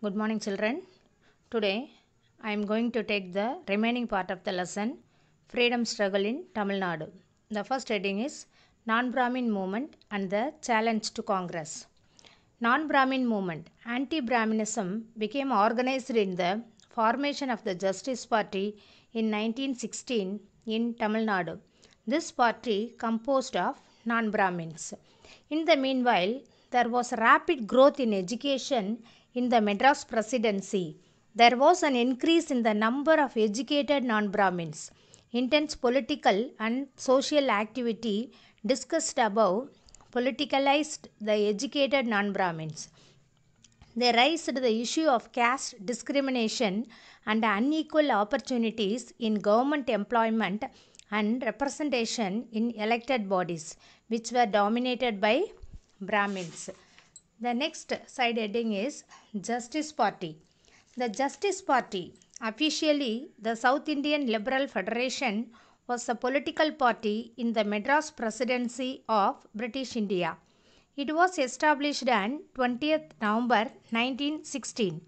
Good morning, children. Today I am going to take the remaining part of the lesson Freedom Struggle in Tamil Nadu. The first heading is Non-Brahmin Movement and the Challenge to Congress. Non-Brahmin movement, anti-Brahminism, became organized in the formation of the Justice Party in 1916 in Tamil Nadu. This party composed of non-Brahmins. In the meanwhile, there was rapid growth in education in the Madras Presidency. There was an increase in the number of educated non-Brahmins. Intense political and social activity discussed above politicalized the educated non-Brahmins. They raised the issue of caste discrimination and unequal opportunities in government employment and representation in elected bodies, which were dominated by Brahmins. The next side heading is Justice Party. The Justice Party, officially the South Indian Liberal Federation, was a political party in the Madras Presidency of British India. It was established on 20th November 1916.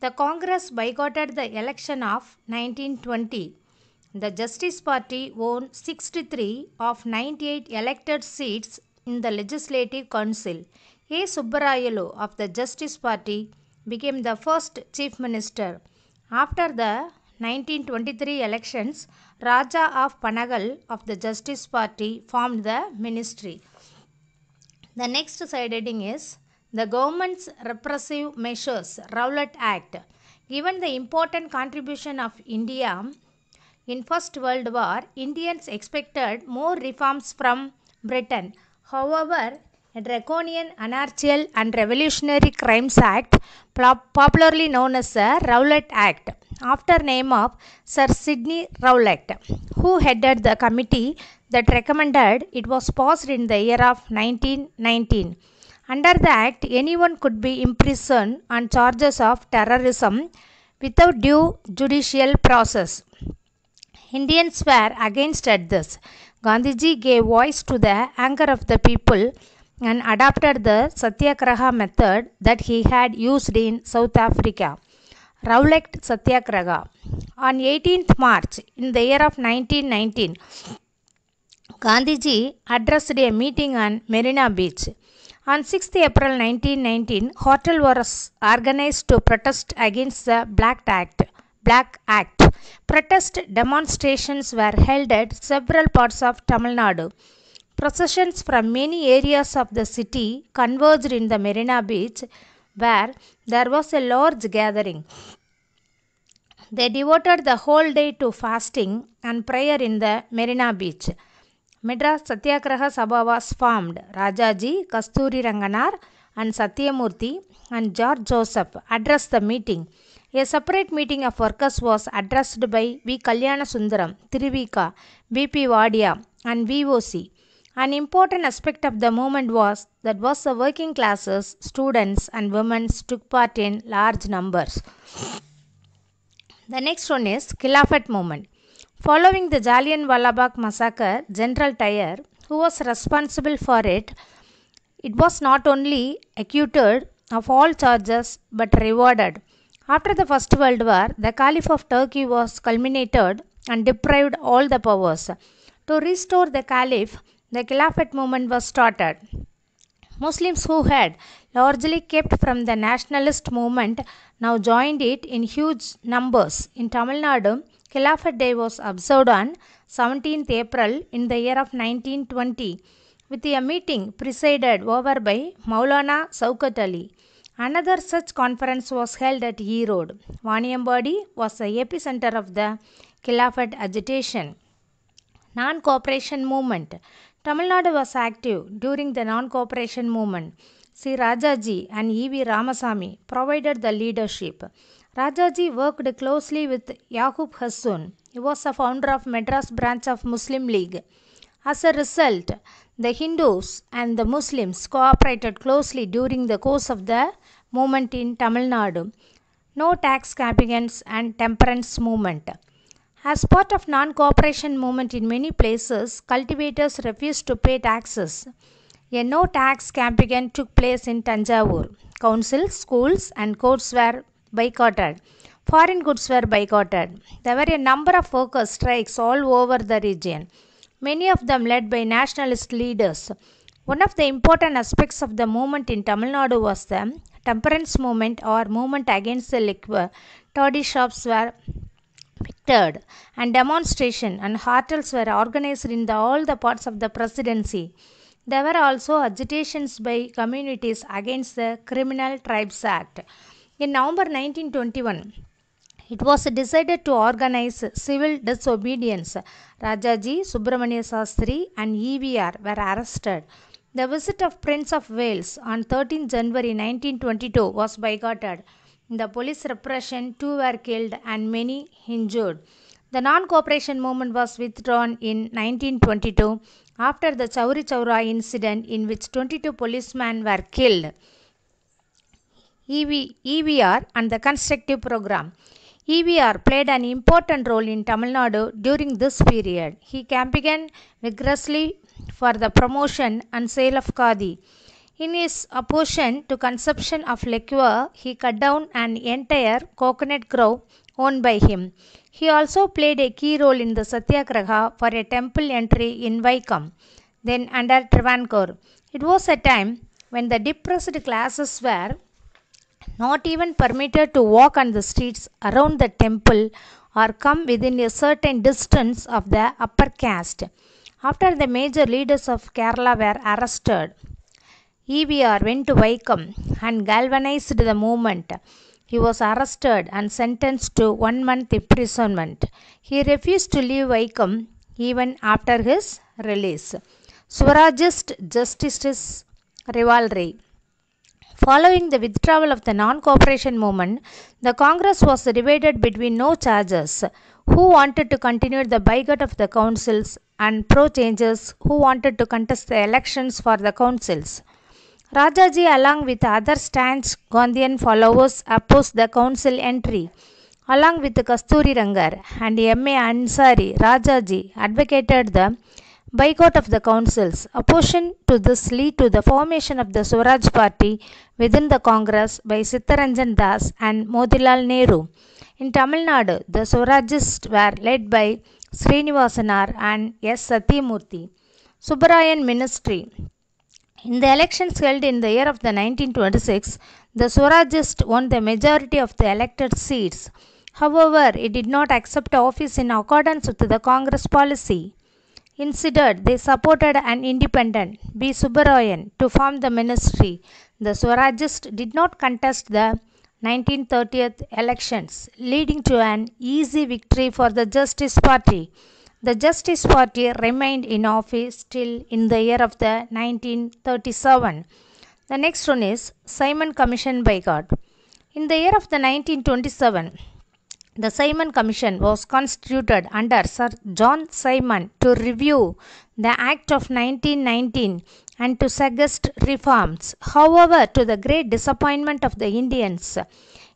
The Congress boycotted the election of 1920. The Justice Party won 63 of 98 elected seats in the Legislative Council. A. Subbarayulu of the Justice Party became the first Chief Minister. After the 1923 elections, Raja of Panagal of the Justice Party formed the ministry. The next side heading is the government's repressive measures, Rowlatt Act. Given the important contribution of India in First World War, Indians expected more reforms from Britain. However, a draconian Anarchical and Revolutionary Crimes Act, popularly known as the Rowlatt Act, after name of Sir Sidney Rowlatt, who headed the committee that recommended it, was passed in the year of 1919. Under the Act, anyone could be imprisoned on charges of terrorism without due judicial process. Indians were against this. Gandhiji gave voice to the anger of the people and adopted the Satyagraha method that he had used in South Africa, Rowlatt Satyagraha. On 18th March in the year of 1919, Gandhiji addressed a meeting on Marina Beach. On 6th April 1919, hotel was organized to protest against the Black Act. Protest demonstrations were held at several parts of Tamil Nadu. Processions from many areas of the city converged in the Marina Beach, where there was a large gathering. They devoted the whole day to fasting and prayer in the Marina Beach. Madras Satyagraha Sabha was formed. Rajaji, Kasturi Ranganar, and Satyamurthy and George Joseph addressed the meeting. A separate meeting of workers was addressed by V. Kalyana Sundaram, Tiruvika, B.P. Vadia, and VOC. An important aspect of the movement was that the working classes, students, and women took part in large numbers. The next one is Khilafat movement. Following the Jallianwala Bagh massacre, General Tyre, who was responsible for it, was not only acquitted of all charges but rewarded. After the First World War, the Caliph of Turkey was culminated and deprived all the powers. To restore the Caliph, the Khilafat movement was started. Muslims who had largely kept from the nationalist movement now joined it in huge numbers. In Tamil Nadu, Khilafat Day was observed on 17th April in the year of 1920 with a meeting presided over by Maulana Shaukat Ali. Another such conference was held at Erode. Vaniyambadi was the epicenter of the Khilafat agitation. Non-cooperation movement. Tamil Nadu was active during the non-cooperation movement. C. Rajaji and E.V. Ramasamy provided the leadership. Rajaji worked closely with Yaqub Hassoun. He was a founder of Madras branch of Muslim League. As a result, the Hindus and the Muslims cooperated closely during the course of the movement in Tamil Nadu. No tax campaigns and temperance movement. As part of non-cooperation movement in many places, cultivators refused to pay taxes. A no-tax campaign took place in Tanjavur. Councils, schools and courts were boycotted. Foreign goods were boycotted. There were a number of workers' strikes all over the region, many of them led by nationalist leaders. One of the important aspects of the movement in Tamil Nadu was the temperance movement or movement against the liquor. Toddy shops were victored and demonstration and hartels were organized in all the parts of the presidency. There were also agitations by communities against the Criminal Tribes Act. In November 1921, it was decided to organize civil disobedience. Rajaji, Subramania Sastri, and EVR were arrested. The visit of Prince of Wales on 13 January 1922 was boycotted. In the police repression, 2 were killed and many injured. The non-cooperation movement was withdrawn in 1922 after the Chauri Chaura incident in which 22 policemen were killed. EVR and the constructive program. EVR played an important role in Tamil Nadu during this period. He campaigned vigorously for the promotion and sale of khadi. In his opposition to consumption of liquor, he cut down an entire coconut grove owned by him. He also played a key role in the Satyagraha for a temple entry in Vaikam, then under Travancore. It was a time when the depressed classes were not even permitted to walk on the streets around the temple or come within a certain distance of the upper caste. After the major leaders of Kerala were arrested, EVR went to Vaikam and galvanized the movement. He was arrested and sentenced to 1 month imprisonment. He refused to leave Vaikam even after his release. Swarajist Justice Rivalry. Following the withdrawal of the non-cooperation movement, the Congress was divided between no charges who wanted to continue the boycott of the councils and pro-changers who wanted to contest the elections for the councils. Rajaji, along with other staunch Gandhian followers, opposed the council entry. Along with Kasturi Rangar and M.A. Ansari, Rajaji advocated the boycott of the councils. Opposition to this led to the formation of the Swaraj Party within the Congress by Sitaranjan Das and Motilal Nehru. In Tamil Nadu, the Swarajists were led by Srinivasanar and S. Satyamurthy. Subbarayan Ministry. In the elections held in the year of the 1926, the Swarajists won the majority of the elected seats. However, it did not accept office in accordance with the Congress policy. Instead, they supported an independent, B. Subbarayan, to form the ministry. The Swarajists did not contest the 1930 elections, leading to an easy victory for the Justice Party. The Justice Party remained in office till in the year of the 1937. The next one is Simon Commission boycott. In the year of the 1927, the Simon Commission was constituted under Sir John Simon to review the Act of 1919 and to suggest reforms. However, to the great disappointment of the Indians,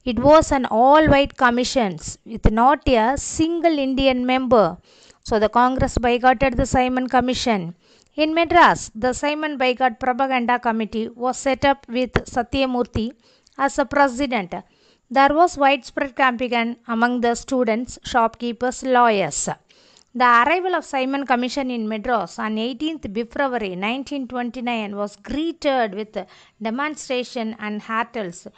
it was an all-white commission with not a single Indian member. So the Congress boycotted the Simon Commission. In Madras, the Simon Boycott Propaganda Committee was set up with Satyamurthy as a president. There was widespread campaign among the students, shopkeepers, lawyers. The arrival of Simon Commission in Madras on 18th February 1929 was greeted with demonstration and hartels.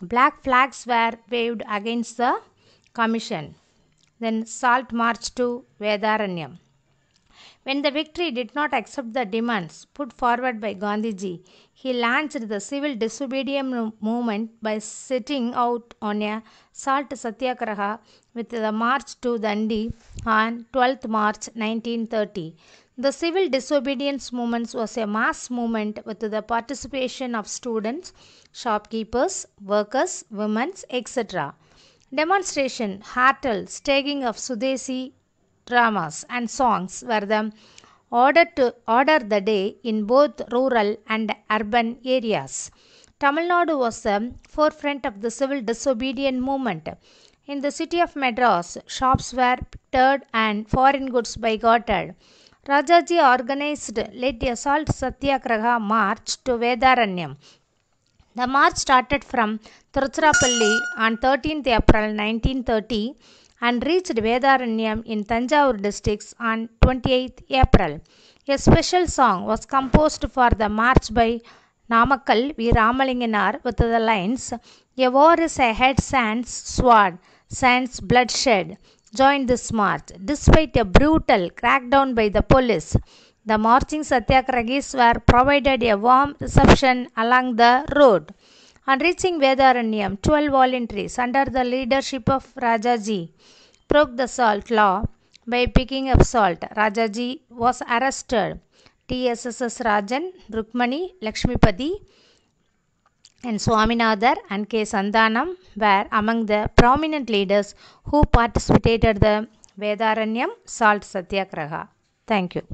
Black flags were waved against the commission. Then Salt March to Vedaranyam. When the victory did not accept the demands put forward by Gandhiji, he launched the civil disobedience movement by setting out on a salt satyagraha with the march to Dandi on 12th March 1930. The civil disobedience movement was a mass movement with the participation of students, shopkeepers, workers, women, etc. Demonstration, hartel, staging of Sudesi dramas and songs were the order the day in both rural and urban areas. Tamil Nadu was the forefront of the civil disobedience movement. In the city of Madras, shops were picketed and foreign goods boycotted. Rajaji organized led a salt satyagraha march to Vedaranyam. The march started from Tiruchirappalli on 13th April 1930 and reached Vedaranyam in Tanjavur districts on 28th April. A special song was composed for the march by Namakkal V. Ramalinganar with the lines, "A war is ahead sans sword, sans bloodshed." Joined this march. Despite a brutal crackdown by the police, the marching Satyagrahis were provided a warm reception along the road. On reaching Vedaranyam, 12 voluntaries under the leadership of Rajaji broke the salt law by picking up salt. Rajaji was arrested. TSSS Rajan, Rukmani, Lakshmipati, and Swaminathan and K. Sandanam were among the prominent leaders who participated in the Vedaranyam Salt Satyagraha. Thank you.